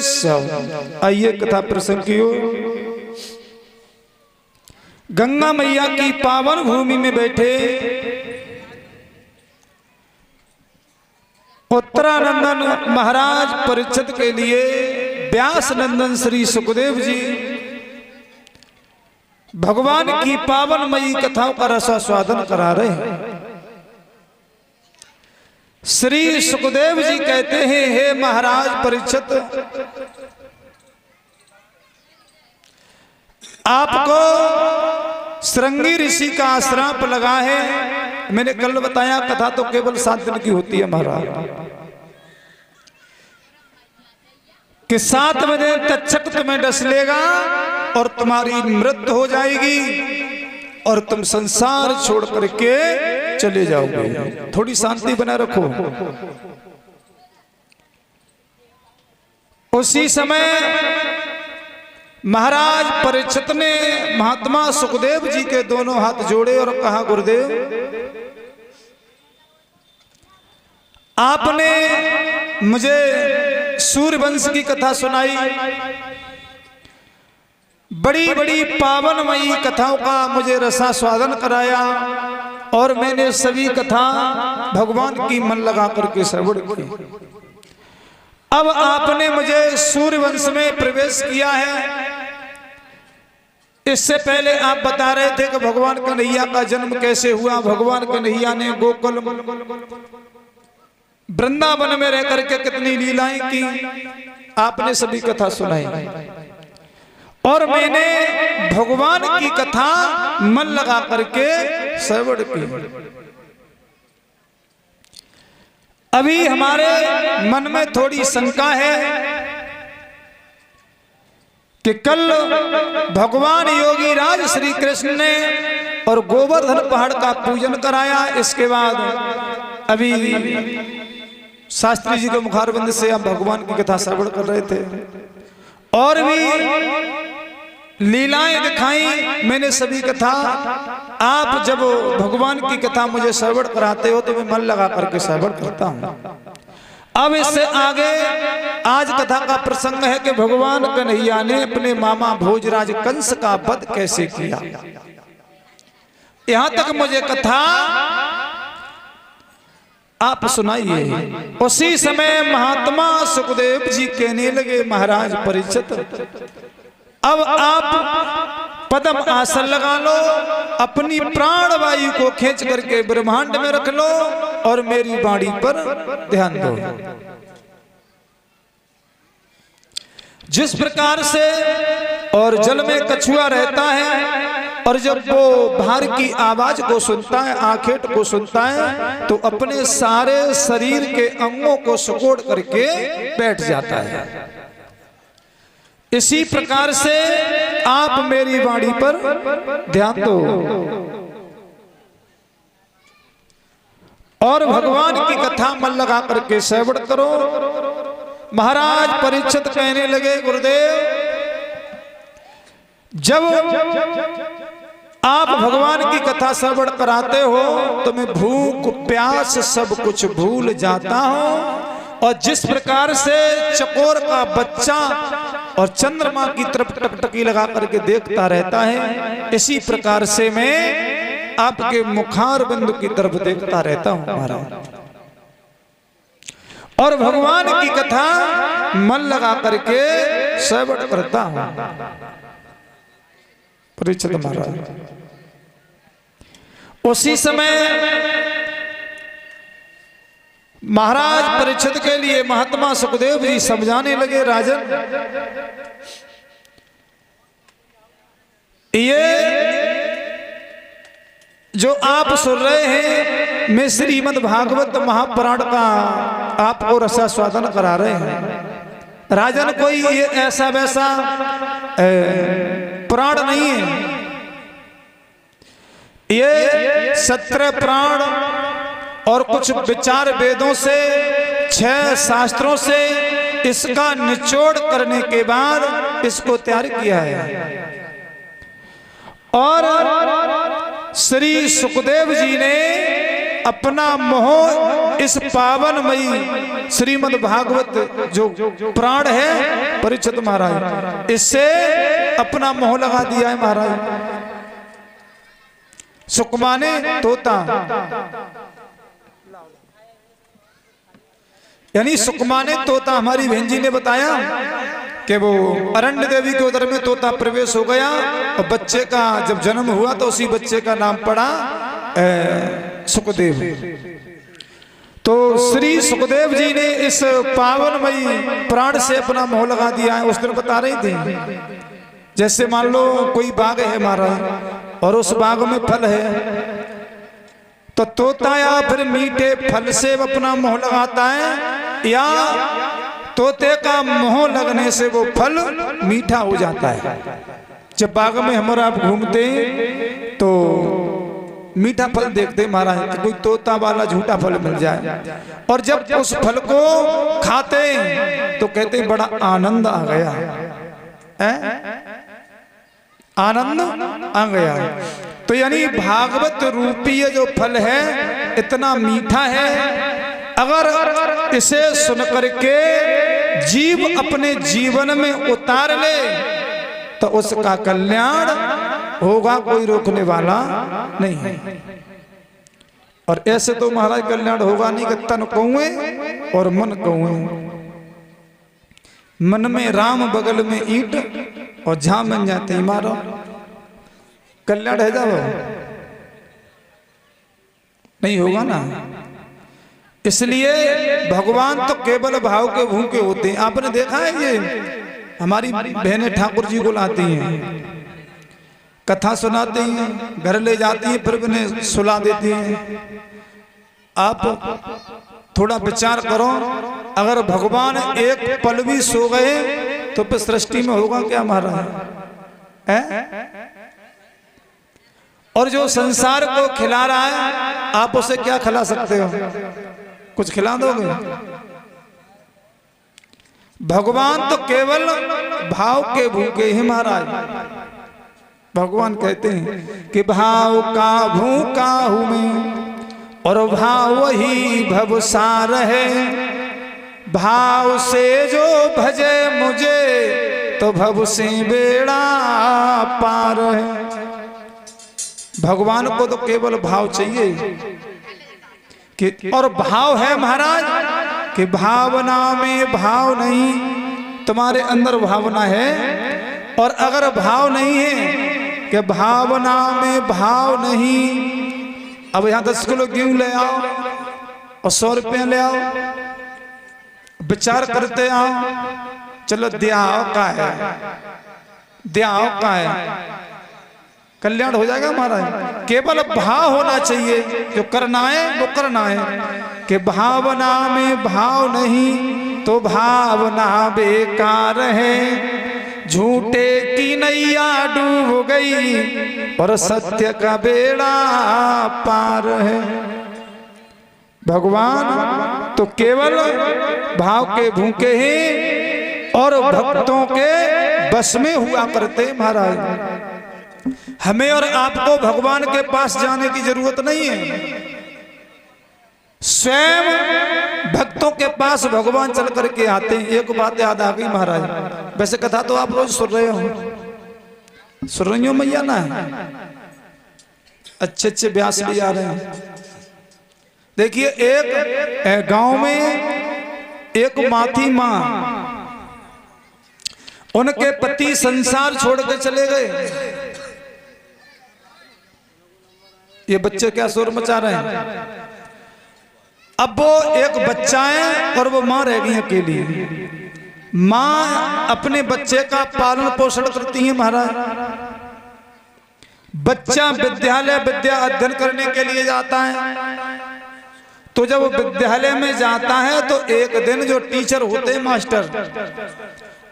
सब। आइए कथा प्रसंग की ओर। गंगा मैया की पावन भूमि में बैठे उत्तरानंदन महाराज परीक्षित के लिए व्यास नंदन श्री सुखदेव जी भगवान की पावनमयी कथाओं का रसास्वादन करा रहे हैं। श्री सुखदेव जी कहते हैं, हे महाराज परीक्षित, आपको श्रृंगी ऋषि का आश्राप लगा है। मैंने कल बताया कथा तो केवल 7 दिन की होती है महाराज, कि 7 बजे तक्षक तुम्हें डस लेगा और तुम्हारी मृत्यु हो जाएगी और तुम संसार छोड़ करके चले जाओगे। थोड़ी शांति बना रखो। उसी समय महाराज परीक्षित ने महात्मा सुखदेव जी के दोनों हाथ जोड़े और कहा, गुरुदेव, आपने मुझे सूर्यवंश की कथा सुनाई, बड़ी बड़ी पावनमयी कथाओं का मुझे रसास्वादन कराया और मैंने सभी कथा भगवान की मन लगा करके श्रवण की। अब आपने मुझे सूर्यवंश में प्रवेश किया है। इससे पहले आप बता रहे थे कि भगवान कन्हैया का जन्म कैसे हुआ। भगवान कन्हैया ने गोकुल वृंदावन में रह करके कितनी लीलाएं की, आपने सभी कथा सुनाई और मैंने भगवान की कथा मन लगा करके श्रवण की। अभी हमारे मन में थोड़ी शंका है कि कल भगवान योगी राज श्री कृष्ण ने और गोवर्धन पहाड़ का पूजन कराया। इसके बाद अभी शास्त्री जी के मुखारबंद से आप भगवान की कथा श्रवण कर रहे थे और भी लीलाएं दिखाई मैंने सभी कथा। आप जब भगवान की कथा मुझे श्रवण कराते हो तो मैं मन लगा करके श्रवण करता हूं। अब इससे आगे आज कथा का प्रसंग है कि भगवान कन्हैया ने अपने मामा भोजराज कंस का वध कैसे किया। यहां तक मुझे कथा आप सुनाइए। उसी समय महात्मा सुखदेव जी कहने लगे, महाराज परीक्षित, अब आप पद्म आसन लगा लो, अपनी प्राण वायु को खींच करके ब्रह्मांड में रख लो और मेरी वाणी पर ध्यान दो। जिस प्रकार से और जल में कछुआ रहता है और जब वो बाहर की आवाज को सुनता है, आखेट को सुनता है, तो अपने सारे शरीर के अंगों को सिकोड़ करके बैठ जाता है। इसी प्रकार से आप मेरी वाणी पर ध्यान दो और भगवान की कथा मन लगा करके श्रवण करो। महाराज परीक्षित कहने लगे, गुरुदेव, जब आप भगवान की कथा श्रवण कराते हो तो मैं भूख प्यास सब कुछ भूल जाता हूं और जिस प्रकार से चकोर का बच्चा और चंद्रमा की तरफ टकटकी लगा करके देखता रहता है, इसी प्रकार से मैं आपके मुखार बिंदु की तरफ देखता रहता हूं महाराज और भगवान की कथा मन लगा करके श्रवण करता हूं। परीक्षित महाराज उसी समय महाराज परीक्षित के लिए महात्मा सुखदेव जी समझाने लगे, राजन, ये जो आप सुन रहे हैं मैं श्रीमद् भागवत महापुराण का आपको रसास्वादन करा रहे हैं। राजन, कोई ये ऐसा वैसा पुराण नहीं है, ये 17 पुराण और कुछ विचार वेदों से 6 शास्त्रों से इसका निचोड़ करने के बाद इसको तैयार किया है और श्री सुखदेव जी ने अपना मोह इस पावनमयी श्रीमद् भागवत जो प्राण है परीक्षित महाराज, इससे अपना मोह लगा दिया है महाराज। सुकमा ने तोता, यानी सुकमा ने तोता, हमारी बहन जी ने बताया कि वो अरण्य देवी के उदर में तोता प्रवेश हो गया और बच्चे का जब जन्म हुआ तो उसी बच्चे का नाम पड़ा सुखदेव। तो श्री सुखदेव जी ने इस पावनमयी प्राण से अपना मोह लगा दिया है। उस दिन बता रही थी, जैसे मान लो कोई बाग है हमारा और उस बाग में फल है, तो तोता या फिर मीठे फल से अपना मोह लगाता है या तोते का मोह लगने से वो फल मीठा हो जाता है। जब बाग में हमारा आप घूमते हैं तो मीठा फल देखते महाराज कि कोई तोता वाला झूठा फल मिल जाए, और जब उस फल को खाते हैं तो कहते हैं बड़ा आनंद आ गया है, आनंद आ गया। तो यानी भागवत रूपी जो फल है इतना मीठा है, अगर इसे सुन करके जीव अपने जीवन में उतार ले तो उसका कल्याण होगा, कोई रोकने वाला नहीं है। और ऐसे तो महाराज कल्याण होगा नहीं कि तन कौए और मन कौए, मन में राम बगल में ईंट और जहां बन जाते ही मारो, कल्याण है जाओ नहीं होगा ना। इसलिए भगवान तो केवल भाव के भूखे होते हैं। आपने देखा है ये हमारी बहनें ठाकुर जी को लाती हैं, कथा सुनाती हैं, घर ले जाती हैं, फिर उन्हें सुला देती हैं। आप थोड़ा विचार करो, अगर भगवान एक पल भी सो गए तो फिर सृष्टि में होगा क्या हमारा है? और जो संसार को खिला रहा है आप उसे क्या खिला सकते हो? कुछ खिला दोगे? भगवान तो केवल भाव के भूखे ही महाराज। भगवान कहते हैं कि भाव का भूखा हूं मैं और भाव वही भवसार है, भाव से जो भजे मुझे तो भव से बेड़ा पार है। भगवान को तो केवल भाव चाहिए कि, और भाव है महाराज कि भावना में भाव नहीं, तुम्हारे अंदर भावना है, और अगर भाव नहीं है कि भावना में भाव नहीं, अब यहां 10 किलो गेहूं ले आओ और 100 रुपये ले आओ, विचार करते आओ, चलो द्याओ का है, द्याओ का है, कल्याण हो जाएगा महाराज। केवल भाव होना चाहिए, जो करना है वो करना है। कि भावना में भाव नहीं तो भावना बेकार है, झूठे की नैया डूब गई और सत्य का बेड़ा पार है। भगवान तो केवल भाव के भूखे हैं और भक्तों के बस में हुआ करते महाराज। हमें और आपको भगवान के पास जाने की जरूरत नहीं है, स्वयं भक्तों के पास भगवान चल करके आते हैं। एक बात याद आ गई महाराज, वैसे कथा तो आप रोज सुन रहे हो, सुन रही हो मैया ना, अच्छे अच्छे व्यास भी आ रहे हैं। देखिए एक गांव में एक माथी माँ, उनके पति संसार छोड़ के चले गए। ये बच्चे क्या शोर मचा रहे हैं? अब वो एक बच्चा है और वो माँ रह गई अकेली। माँ अपने बच्चे का पालन पोषण करती है महाराज। बच्चा विद्यालय विद्या अध्ययन करने के लिए जाता है, तो जब विद्यालय में जाता है तो एक दिन जो टीचर होते हैं मास्टर,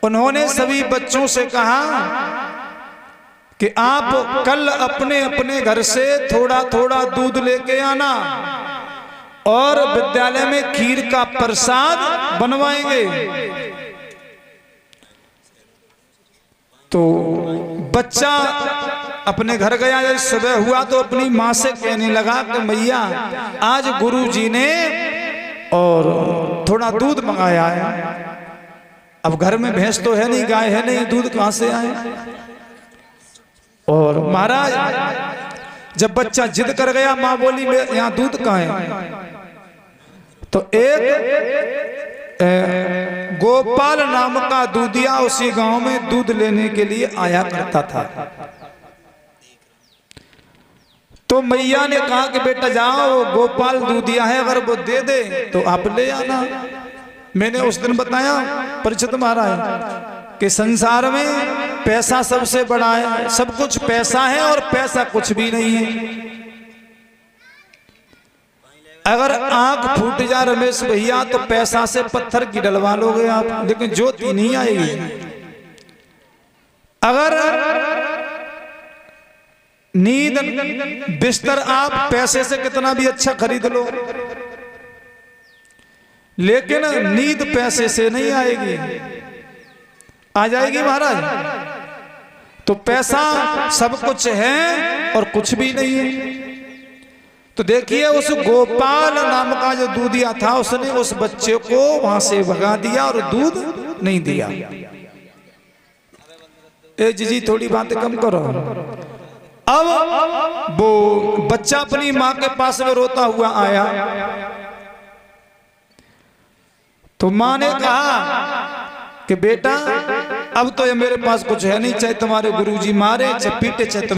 उन्होंने सभी बच्चों से कहा कि आप कल अपने अपने घर से थोड़ा थोड़ा दूध लेके आना और विद्यालय में खीर का प्रसाद बनवाएंगे। तो बच्चा अपने घर गया, जब सुबह हुआ तो अपनी माँ से कहने लगा कि मैया आज गुरुजी ने और थोड़ा दूध मंगाया है। अब घर में भैंस तो है नहीं, गाय है नहीं, दूध कहां से आए। और महाराज जब बच्चा जिद कर गया, माँ बोली मैं यहाँ दूध कहाँ है, तो एक गोपाल नाम का दूधिया उसी गांव में दूध लेने के लिए आया करता था। तो मैया ने कहा कि बेटा जाओ, वो गोपाल दूधिया है, अगर वो दे दे तो आप ले आना। मैंने उस दिन बताया परिचित महाराज कि संसार में पैसा सबसे बड़ा है, सब कुछ पैसा है और पैसा कुछ भी नहीं है। अगर आंख फूट जा रमेश भैया तो पैसा से पत्थर की डलवा लोगे आप, लेकिन ज्योति नहीं आएगी। अगर नींद बिस्तर आप पैसे से कितना भी अच्छा खरीद लो, लेकिन नींद पैसे से नहीं आएगी। आ जाएगी महाराज? तो पैसा सब कुछ है और कुछ भी नहीं है। तो देखिए उस गोपाल नाम का जो दूधिया था, उसने उस बच्चे को वहां से भगा दिया और दूध नहीं दिया। ए जी थोड़ी बातें कम करो। अब वो बच्चा अपनी माँ के पास में रोता हुआ आया, तो माँ ने कहा कि बेटा अब तो ये मेरे पास कुछ है नहीं, चाहे तुम्हारे गुरुजी मारे चाहे पीटे चाहे